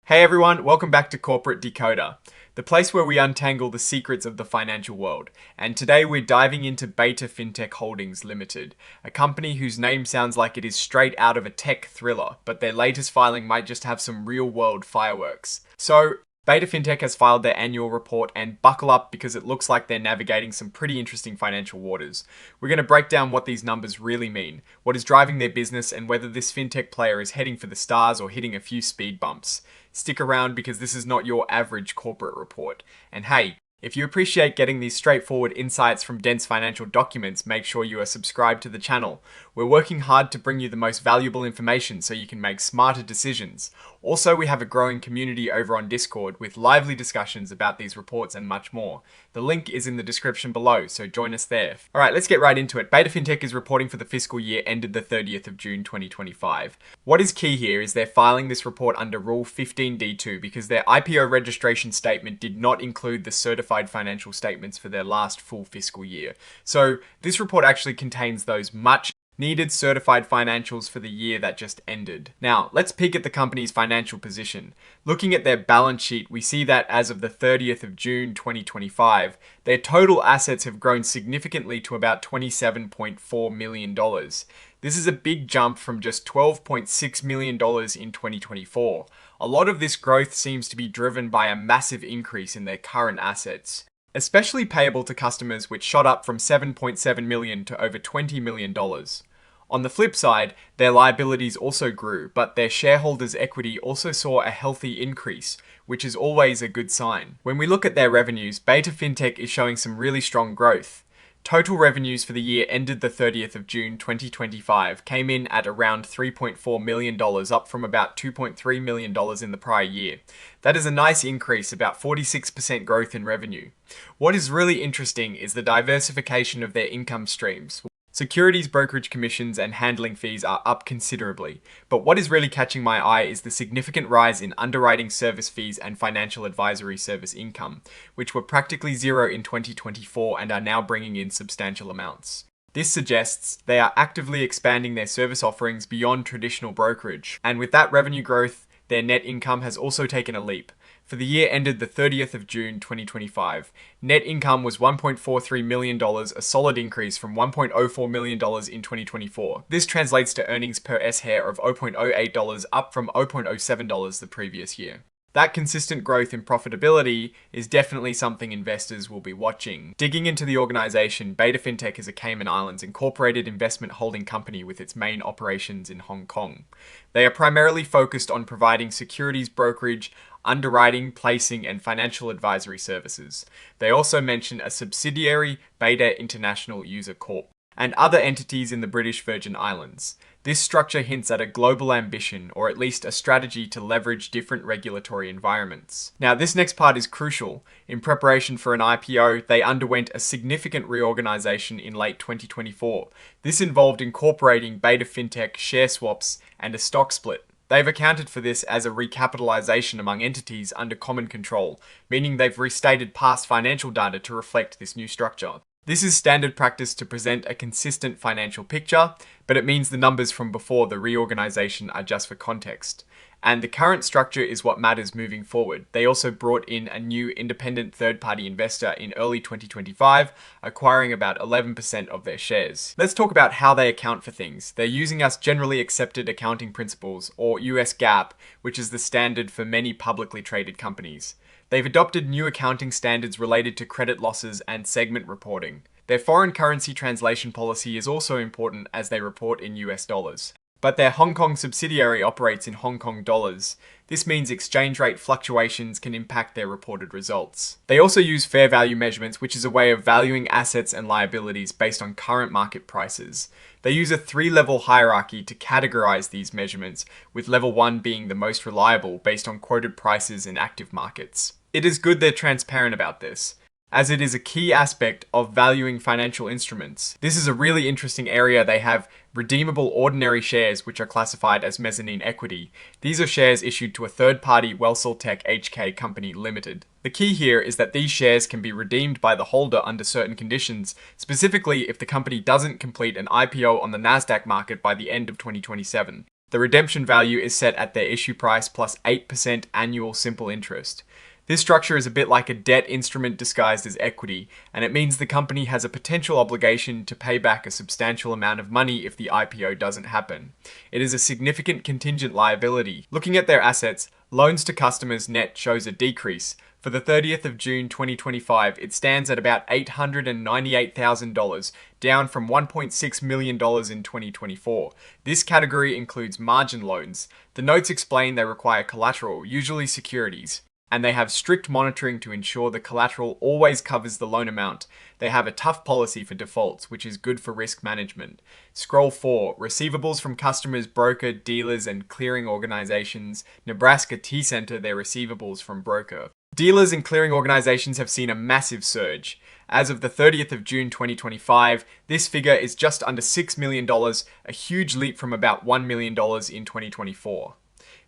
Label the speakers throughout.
Speaker 1: Hey everyone, welcome back to Corporate Decoder, the place where we untangle the secrets of the financial world. And today we're diving into Beta FinTech Holdings Limited, a company whose name sounds like it is straight out of a tech thriller, but their latest filing might just have some real-world fireworks. So, Beta FinTech has filed their annual report, and buckle up because it looks like they're navigating some pretty interesting financial waters. We're going to break down what these numbers really mean, what is driving their business, and whether this fintech player is heading for the stars or hitting a few speed bumps. Stick around because this is not your average corporate report. And hey, if you appreciate getting these straightforward insights from dense financial documents, make sure you are subscribed to the channel. We're working hard to bring you the most valuable information so you can make smarter decisions. Also, we have a growing community over on Discord with lively discussions about these reports and much more. The link is in the description below, so join us there. Alright, let's get right into it. Beta FinTech is reporting for the fiscal year ended the 30th of June 2025. What is key here is they're filing this report under Rule 15D2 because their IPO registration statement did not include the certified financial statements for their last full fiscal year. So this report actually contains those much needed certified financials for the year that just ended. Now, let's peek at the company's financial position. Looking at their balance sheet, we see that as of the 30th of June 2025, their total assets have grown significantly to about $27.4 million. This is a big jump from just $12.6 million in 2024. A lot of this growth seems to be driven by a massive increase in their current assets, especially payable to customers, which shot up from $7.7 million to over $20 million. On the flip side, their liabilities also grew, but their shareholders' equity also saw a healthy increase, which is always a good sign. When we look at their revenues, Beta FinTech is showing some really strong growth. Total revenues for the year ended the 30th of June 2025 came in at around $3.4 million, up from about $2.3 million in the prior year. That is a nice increase, about 46% growth in revenue. What is really interesting is the diversification of their income streams. Securities brokerage commissions and handling fees are up considerably, but what is really catching my eye is the significant rise in underwriting service fees and financial advisory service income, which were practically zero in 2024 and are now bringing in substantial amounts. This suggests they are actively expanding their service offerings beyond traditional brokerage, and with that revenue growth, their net income has also taken a leap. For the year ended the 30th of June 2025, net income was $1.43 million, a solid increase from $1.04 million in 2024. This translates to earnings per S-share of $0.08, up from $0.07 the previous year. That consistent growth in profitability is definitely something investors will be watching. Digging into the organization, Beta FinTech is a Cayman Islands incorporated investment holding company with its main operations in Hong Kong. They are primarily focused on providing securities brokerage, underwriting, placing, and financial advisory services. They also mention a subsidiary, Beta International User Corp, and other entities in the British Virgin Islands. This structure hints at a global ambition, or at least a strategy to leverage different regulatory environments. Now, this next part is crucial. In preparation for an IPO, they underwent a significant reorganization in late 2024. This involved incorporating Beta FinTech share swaps and a stock split. They've accounted for this as a recapitalization among entities under common control, meaning they've restated past financial data to reflect this new structure. This is standard practice to present a consistent financial picture, but it means the numbers from before the reorganization are just for context. And the current structure is what matters moving forward. They also brought in a new independent third-party investor in early 2025, acquiring about 11% of their shares. Let's talk about how they account for things. They're using US generally accepted accounting principles, or US GAAP, which is the standard for many publicly traded companies. They've adopted new accounting standards related to credit losses and segment reporting. Their foreign currency translation policy is also important as they report in US dollars. But their Hong Kong subsidiary operates in Hong Kong dollars. This means exchange rate fluctuations can impact their reported results. They also use fair value measurements, which is a way of valuing assets and liabilities based on current market prices. They use a 3-level hierarchy to categorize these measurements, with level 1 being the most reliable based on quoted prices in active markets. It is good they're transparent about this, as it is a key aspect of valuing financial instruments. This is a really interesting area. They have redeemable ordinary shares, which are classified as mezzanine equity. These are shares issued to a third-party Wellsell HK Company Limited. The key here is that these shares can be redeemed by the holder under certain conditions, specifically if the company doesn't complete an IPO on the Nasdaq market by the end of 2027. The redemption value is set at their issue price plus 8% annual simple interest. This structure is a bit like a debt instrument disguised as equity, and it means the company has a potential obligation to pay back a substantial amount of money if the IPO doesn't happen. It is a significant contingent liability. Looking at their assets, loans to customers net shows a decrease. For the 30th of June 2025, it stands at about $898,000, down from $1.6 million in 2024. This category includes margin loans. The notes explain they require collateral, usually securities, and they have strict monitoring to ensure the collateral always covers the loan amount. They have a tough policy for defaults, which is good for risk management. Scroll 4. Receivables from customers, broker, dealers, and clearing organizations. Nebraska T-Center their receivables from broker. Dealers and clearing organizations have seen a massive surge. As of the 30th of June 2025, this figure is just under $6 million, a huge leap from about $1 million in 2024.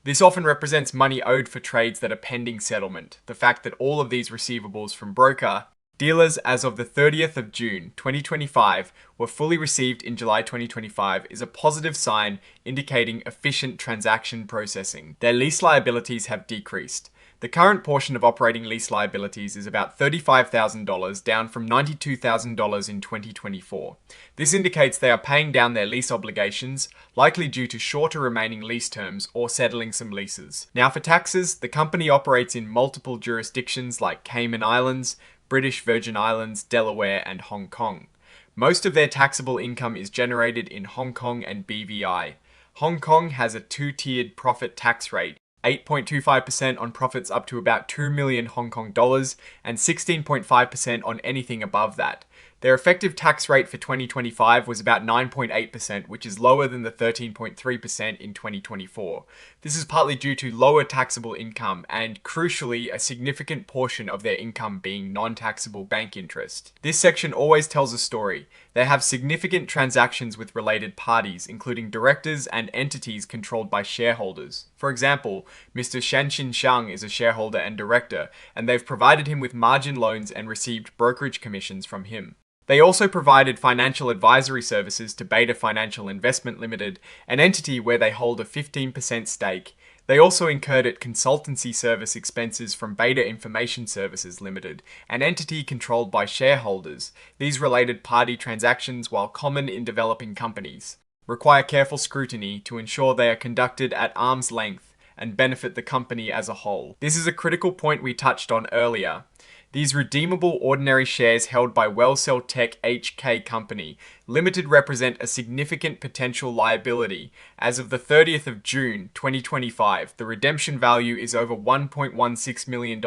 Speaker 1: This often represents money owed for trades that are pending settlement. The fact that all of these receivables from broker dealers as of the 30th of June 2025 were fully received in July 2025 is a positive sign indicating efficient transaction processing. Their lease liabilities have decreased. The current portion of operating lease liabilities is about $35,000, down from $92,000 in 2024. This indicates they are paying down their lease obligations, likely due to shorter remaining lease terms or settling some leases. Now for taxes, the company operates in multiple jurisdictions like Cayman Islands, British Virgin Islands, Delaware, and Hong Kong. Most of their taxable income is generated in Hong Kong and BVI. Hong Kong has a two-tiered profit tax rate, 8.25% on profits up to about 2 million Hong Kong dollars and 16.5% on anything above that. Their effective tax rate for 2025 was about 9.8%, which is lower than the 13.3% in 2024. This is partly due to lower taxable income and, crucially, a significant portion of their income being non-taxable bank interest. This section always tells a story. They have significant transactions with related parties, including directors and entities controlled by shareholders. For example, Mr. Shanxin Shang is a shareholder and director, and they've provided him with margin loans and received brokerage commissions from him. They also provided financial advisory services to Beta Financial Investment Limited, an entity where they hold a 15% stake. They also incurred at consultancy service expenses from Beta Information Services Limited, an entity controlled by shareholders. These related party transactions, while common in developing companies, require careful scrutiny to ensure they are conducted at arm's length and benefit the company as a whole. This is a critical point we touched on earlier. These redeemable ordinary shares held by Wellcell Tech HK Company Limited represent a significant potential liability. As of the 30th of June 2025, the redemption value is over $1.16 million.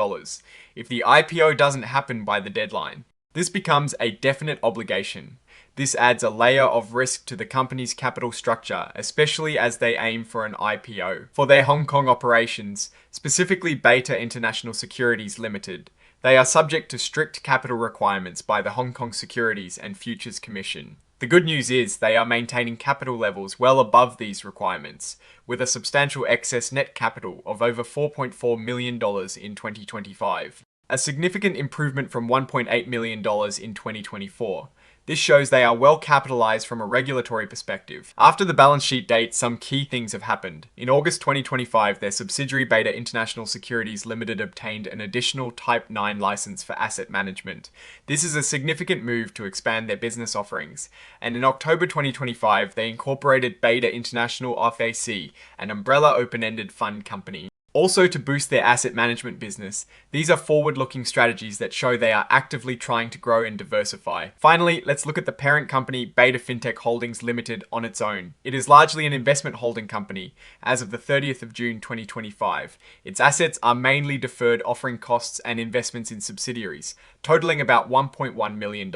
Speaker 1: If the IPO doesn't happen by the deadline, this becomes a definite obligation. This adds a layer of risk to the company's capital structure, especially as they aim for an IPO. For their Hong Kong operations, specifically Beta International Securities Limited, they are subject to strict capital requirements by the Hong Kong Securities and Futures Commission. The good news is they are maintaining capital levels well above these requirements, with a substantial excess net capital of over $4.4 million in 2025, a significant improvement from $1.8 million in 2024. This shows they are well capitalized from a regulatory perspective. After the balance sheet date, some key things have happened. In August 2025, their subsidiary Beta International Securities Limited obtained an additional Type 9 license for asset management. This is a significant move to expand their business offerings. And in October 2025, they incorporated Beta International FAC, an umbrella open-ended fund company. Also, to boost their asset management business, these are forward-looking strategies that show they are actively trying to grow and diversify. Finally, let's look at the parent company Beta FinTech Holdings Limited on its own. It is largely an investment holding company as of the 30th of June 2025. Its assets are mainly deferred offering costs and investments in subsidiaries, totaling about $1.1 million.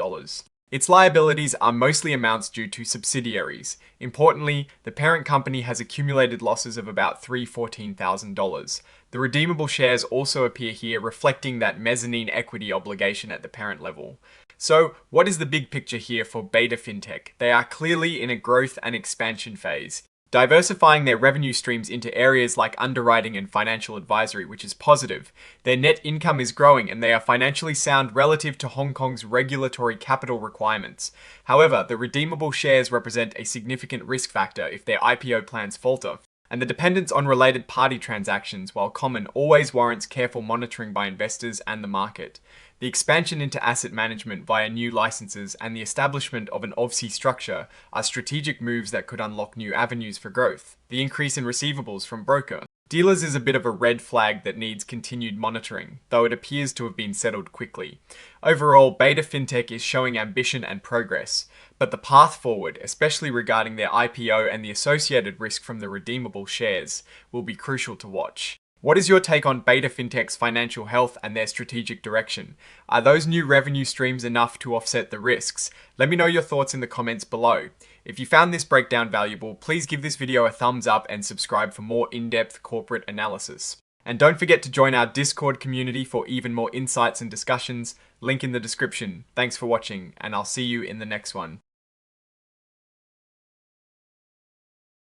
Speaker 1: Its liabilities are mostly amounts due to subsidiaries. Importantly, the parent company has accumulated losses of about $314,000. The redeemable shares also appear here, reflecting that mezzanine equity obligation at the parent level. So, what is the big picture here for Beta FinTech? They are clearly in a growth and expansion phase, diversifying their revenue streams into areas like underwriting and financial advisory, which is positive. Their net income is growing and they are financially sound relative to Hong Kong's regulatory capital requirements. However, the redeemable shares represent a significant risk factor if their IPO plans falter. And the dependence on related party transactions, while common, always warrants careful monitoring by investors and the market. The expansion into asset management via new licenses and the establishment of an OVC structure are strategic moves that could unlock new avenues for growth. The increase in receivables from broker dealers is a bit of a red flag that needs continued monitoring, though it appears to have been settled quickly. Overall, Beta FinTech is showing ambition and progress, but the path forward, especially regarding their IPO and the associated risk from the redeemable shares, will be crucial to watch. What is your take on Beta FinTech's financial health and their strategic direction? Are those new revenue streams enough to offset the risks? Let me know your thoughts in the comments below. If you found this breakdown valuable, please give this video a thumbs up and subscribe for more in-depth corporate analysis. And don't forget to join our Discord community for even more insights and discussions. Link in the description. Thanks for watching, and I'll see you in the next one.